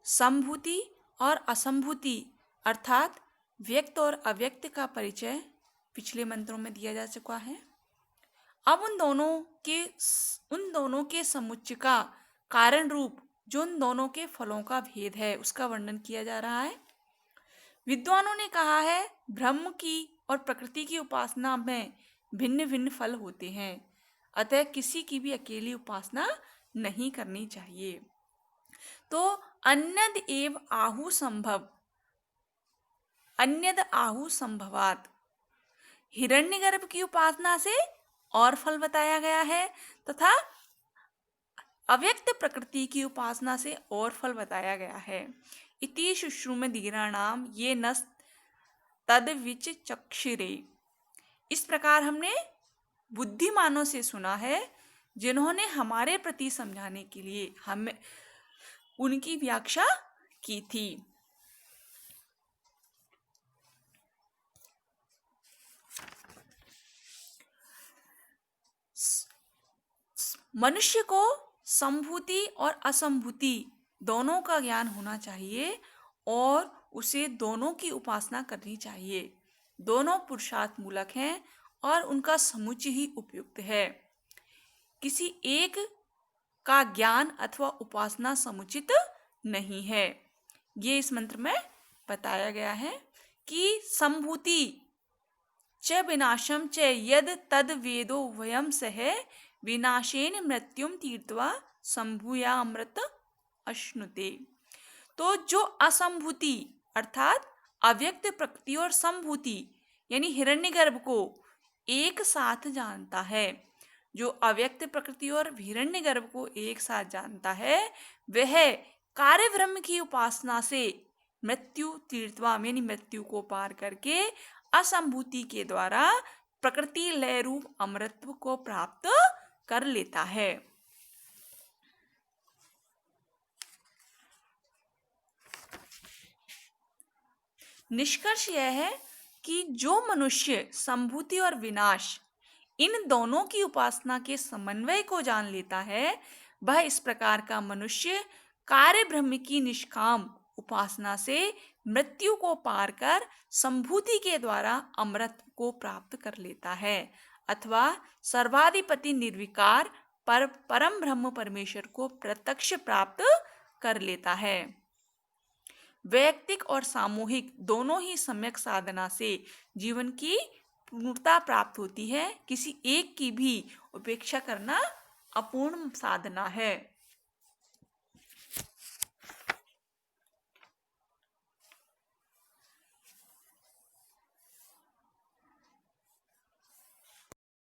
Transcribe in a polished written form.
संभूति और असंभूति अर्थात व्यक्त और अव्यक्त का परिचय पिछले मंत्रों में दिया जा चुका है। अब उन दोनों के समुच्चय का कारण रूप जो उन दोनों के फलों का भेद है उसका वर्णन किया जा रहा है। विद्वानों ने कहा है ब्रह्म की और प्रकृति की उपासना में भिन्न भिन्न फल होते हैं, अतः किसी की भी अकेली उपासना नहीं करनी चाहिए। तो अन्यद एव आहु संभव, अन्यद आहु संभवात, हिरण्यगर्भ की उपासना से और फल बताया गया है तथा अव्यक्त प्रकृति की उपासना से और फल बताया गया है। इति शुश्रूमदीराणाम ये नस तद विच चक्षिरे। इस प्रकार हमने बुद्धिमानों से सुना है जिन्होंने हमारे प्रति समझाने के लिए हमें उनकी व्याख्या की थी। मनुष्य को संभूति और असंभूति दोनों का ज्ञान होना चाहिए और उसे दोनों की उपासना करनी चाहिए। दोनों पुरुषार्थ मूलक हैं और उनका समुच्चय ही उपयुक्त है। किसी एक का ज्ञान अथवा उपासना समुचित नहीं है। ये इस मंत्र में बताया गया है कि संभूति च विनाशम च यद तद वेदो वयम सह विनाशेन मृत्युम तीर्थवा संभूया अमृत अश्नुते। तो जो असंभूति अर्थात अव्यक्त प्रकृति और संभूति यानी हिरण्यगर्भ को एक साथ जानता है, जो अव्यक्त प्रकृति और हिरण्यगर्भ को एक साथ जानता है, वह कार्य ब्रह्म की उपासना से मृत्यु तीर्थवा यानी मृत्यु को पार करके असंभूति के द्वारा प्रकृति लय रूप अमृतत्व को प्राप्त कर लेता है। निष्कर्ष यह है कि जो मनुष्य संभूति और विनाश इन दोनों की उपासना के समन्वय को जान लेता है, वह इस प्रकार का मनुष्य कार्य ब्रह्म की निष्काम उपासना से मृत्यु को पार कर संभूति के द्वारा अमृत को प्राप्त कर लेता है अथवा सर्वाधिपति निर्विकार परम ब्रह्म परमेश्वर को प्रत्यक्ष प्राप्त कर लेता है। वैयक्तिक और सामूहिक दोनों ही सम्यक साधना से जीवन की पूर्णता प्राप्त होती है। किसी एक की भी उपेक्षा करना अपूर्ण साधना है।